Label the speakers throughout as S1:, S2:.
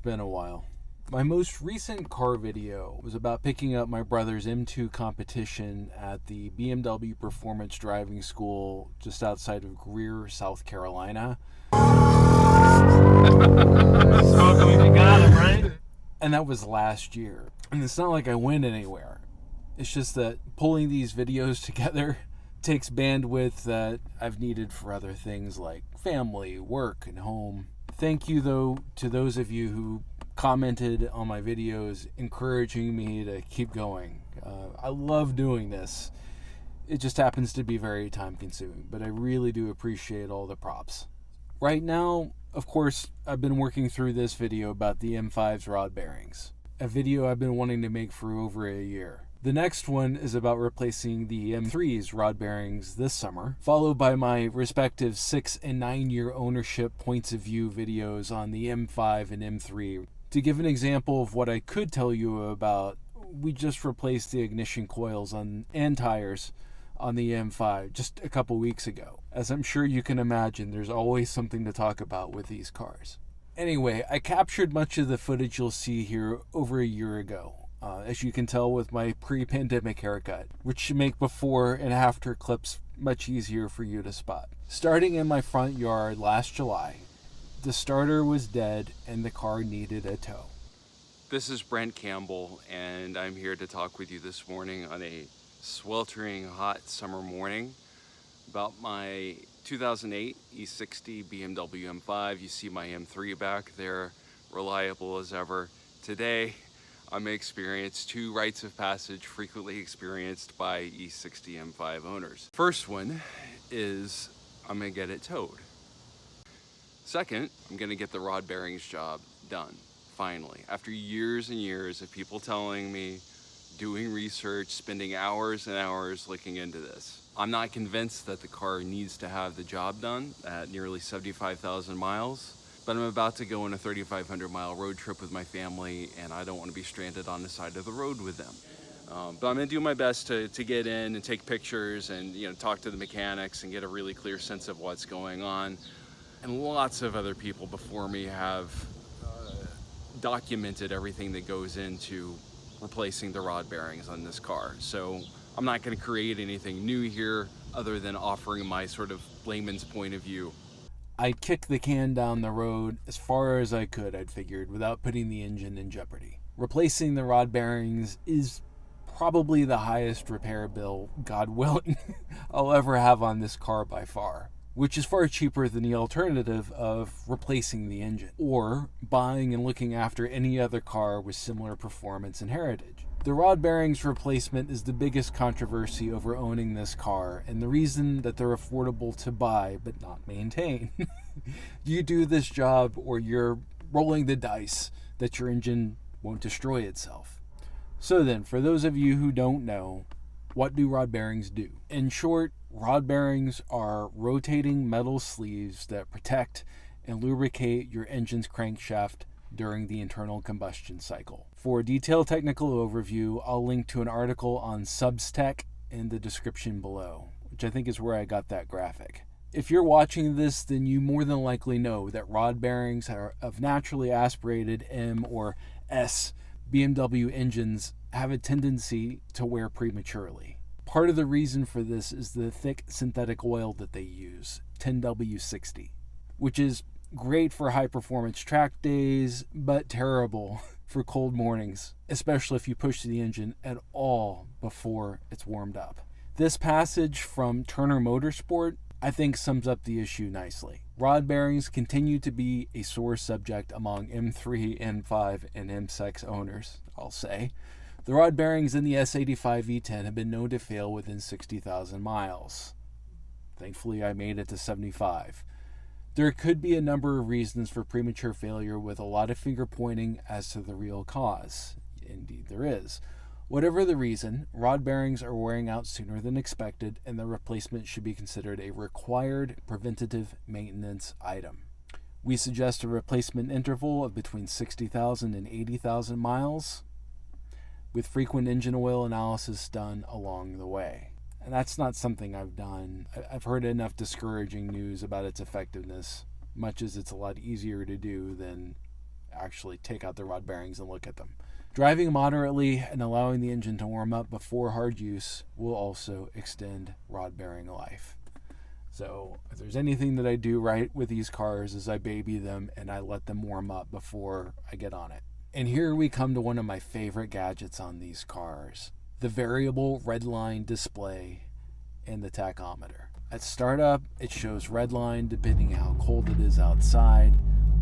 S1: been a while. My most recent car video was about picking up my brother's M2 competition at the BMW Performance Driving School just outside of Greer, South Carolina. And that was last year. And it's not like I went anywhere. It's just that pulling these videos together takes bandwidth that I've needed for other things like family, work, and home. Thank you, though, to those of you who commented on my videos encouraging me to keep going. I love doing this. It just happens to be very time consuming, but I really do appreciate all the props. Right now, of course, I've been working through this video about the M5's rod bearings, a video I've been wanting to make for over a year. The next one is about replacing the M3's rod bearings this summer, followed by my respective 6 and 9 year ownership points of view videos on the M5 and M3. To give an example of what I could tell you about, we just replaced the ignition coils and tires on the M5 just a couple weeks ago. As I'm sure you can imagine, there's always something to talk about with these cars. Anyway, I captured much of the footage you'll see here over a year ago. As you can tell with my pre-pandemic haircut, which should make before and after clips much easier for you to spot. Starting in my front yard last July, the starter was dead and the car needed a tow. This is Brent Campbell, and I'm here to talk with you this morning on a sweltering hot summer morning about my 2008 E60 BMW M5. You see my M3 back there, reliable as ever. Today, I'm going to experience 2 rites of passage frequently experienced by E60 M5 owners. First one is I'm going to get it towed. Second, I'm going to get the rod bearings job done, finally. After years and years of people telling me, doing research, spending hours and hours looking into this. I'm not convinced that the car needs to have the job done at nearly 75,000 miles. But I'm about to go on a 3,500 mile road trip with my family, and I don't want to be stranded on the side of the road with them. But I'm going to do my best to get in and take pictures and talk to the mechanics and get a really clear sense of what's going on. And lots of other people before me have documented everything that goes into replacing the rod bearings on this car. So I'm not going to create anything new here other than offering my sort of layman's point of view. I'd kick the can down the road as far as I could, I'd figured, without putting the engine in jeopardy. Replacing the rod bearings is probably the highest repair bill, God willing, I'll ever have on this car by far, which is far cheaper than the alternative of replacing the engine or buying and looking after any other car with similar performance and heritage. The rod bearings replacement is the biggest controversy over owning this car, and the reason that they're affordable to buy but not maintain. You do this job or you're rolling the dice that your engine won't destroy itself. So then, for those of you who don't know, what do rod bearings do? In short, rod bearings are rotating metal sleeves that protect and lubricate your engine's crankshaft during the internal combustion cycle. For a detailed technical overview, I'll link to an article on Substech in the description below, which I think is where I got that graphic. If you're watching this, then you more than likely know that rod bearings of naturally aspirated M or S BMW engines have a tendency to wear prematurely. Part of the reason for this is the thick synthetic oil that they use, 10W60, which is great for high-performance track days, but terrible for cold mornings, especially if you push the engine at all before it's warmed up. This passage from Turner Motorsport, I think, sums up the issue nicely. Rod bearings continue to be a sore subject among M3, M5, and M6 owners, I'll say. The rod bearings in the S85 V10 have been known to fail within 60,000 miles. Thankfully, I made it to 75. There could be a number of reasons for premature failure with a lot of finger pointing as to the real cause. Indeed, there is. Whatever the reason, rod bearings are wearing out sooner than expected, and the replacement should be considered a required preventative maintenance item. We suggest a replacement interval of between 60,000 and 80,000 miles, with frequent engine oil analysis done along the way. And that's not something I've done. I've heard enough discouraging news about its effectiveness, much as it's a lot easier to do than
S2: actually take out the rod bearings and look at them. Driving moderately and allowing the engine to warm up before hard use will also extend rod bearing life. So if there's anything that I do right with these cars is I baby them and I let them warm up before I get on it. And here we come to one of my favorite gadgets on these cars, the variable red line display in the tachometer. At startup, it shows red line depending on how cold it is outside.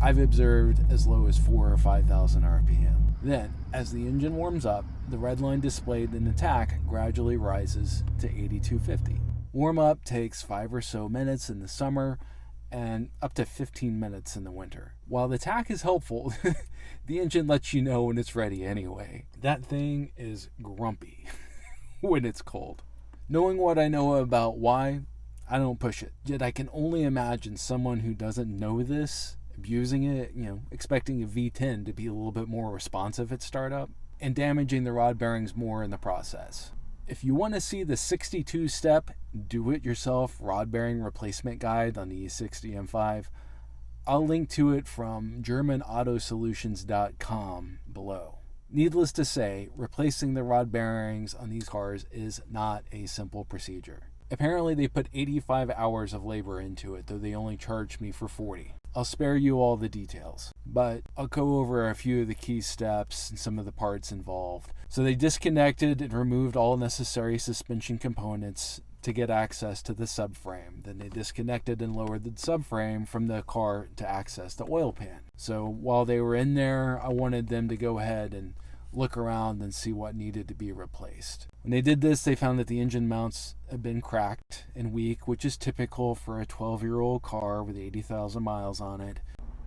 S2: I've observed as low as 4,000 or 5,000 RPM. Then, as the engine warms up, the red line displayed in the tach gradually rises to 8250. Warm up takes 5 or so minutes in the summer and up to 15 minutes in the winter. While the tach is helpful, the engine lets you know when it's ready anyway. That thing is grumpy when it's cold. Knowing what I know about why, I don't push it. Yet I can only imagine someone who doesn't know this abusing it, expecting a V10 to be a little bit more responsive at startup and damaging the rod bearings more in the process. If you want to see the 62-step do-it-yourself rod bearing replacement guide on the E60 M5, I'll link to it from GermanAutoSolutions.com below. Needless to say, replacing the rod bearings on these cars is not a simple procedure. Apparently they put 85 hours of labor into it, though they only charged me for 40. I'll spare you all the details, but I'll go over a few of the key steps and some of the parts involved. So they disconnected and removed all necessary suspension components to get access to the subframe. Then they disconnected and lowered the subframe from the car to access the oil pan. So while they were in there, I wanted them to go ahead and look around and see what needed to be replaced. When they did this, they found that the engine mounts had been cracked and weak, which is typical for a 12-year-old car with 80,000 miles on it.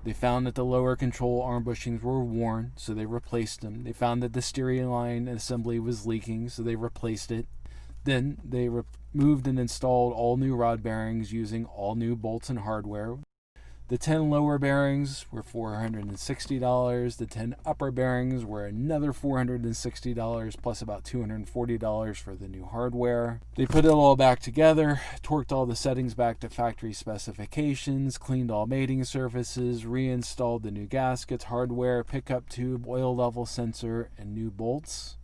S2: They found that the lower control arm bushings were worn, so they replaced them. They found that the steering line assembly was leaking, so they replaced it. Then they removed and installed all new rod bearings using all new bolts and hardware. The 10 lower bearings were $460. The 10 upper bearings were another $460 plus about $240 for the new hardware. They put it all back together, torqued all the settings back to factory specifications, cleaned all mating surfaces, reinstalled the new gaskets, hardware, pickup tube, oil level sensor, and new bolts,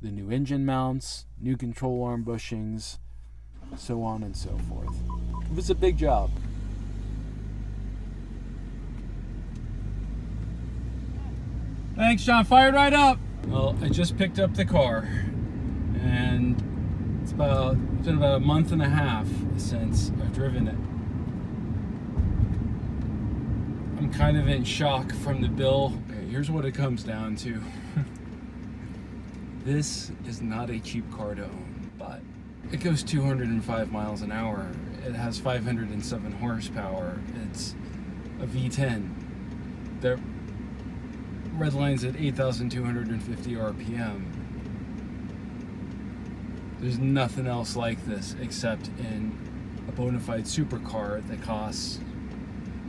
S2: the new engine mounts, new control arm bushings, so on and so forth. It was a big job. Thanks, John. Fired right up. Well, I just picked up the car, and it's been about a month and a half since I've driven it. I'm kind of in shock from the bill. Okay, here's what it comes down to. This is not a cheap car to own, but it goes 205 miles an hour. It has 507 horsepower. It's a V10. The red line's at 8,250 RPM. There's nothing else like this except in a bona fide supercar that costs.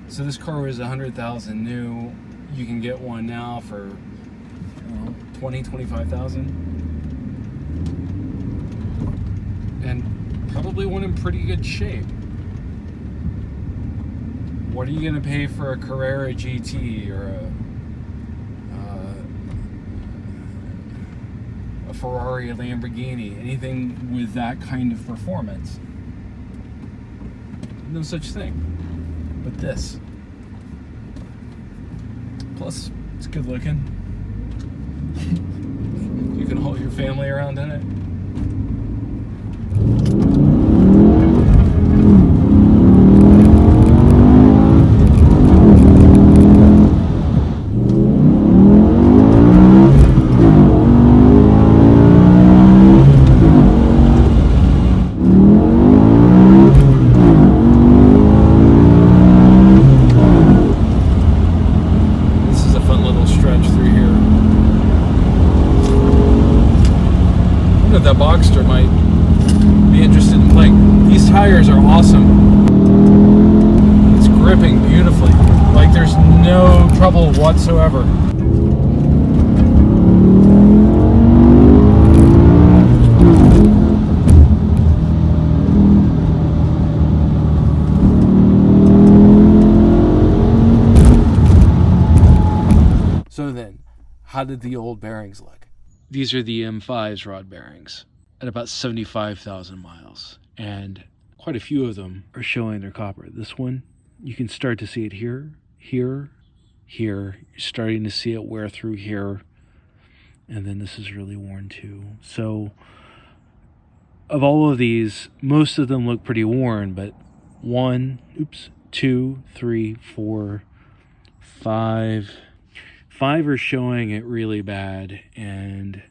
S2: So this car was 100,000 new. You can get one now for 25,000, and probably one in pretty good shape. What are you going to pay for a Carrera GT or a Ferrari, a Lamborghini, anything with that kind of performance? No such thing. But this. Plus, it's good looking. You can haul your family around in it. That Boxster might be interested in playing. These tires are awesome. It's gripping beautifully. Like there's no trouble whatsoever. How did the old bearings look? These are the M5's rod bearings at about 75,000 miles, and quite a few of them are showing their copper. This one, you can start to see it here, here, here. You're starting to see it wear through here, and then this is really worn too. So of all of these, most of them look pretty worn, but 1, 2, 3, 4, 5. 5 are showing it really bad, and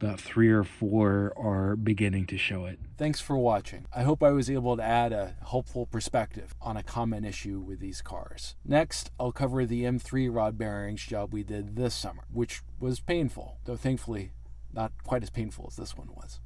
S2: about 3 or 4 are beginning to show it. Thanks for watching. I hope I was able to add a helpful perspective on a common issue with these cars. Next, I'll cover the M3 rod bearings job we did this summer, which was painful, though thankfully not quite as painful as this one was.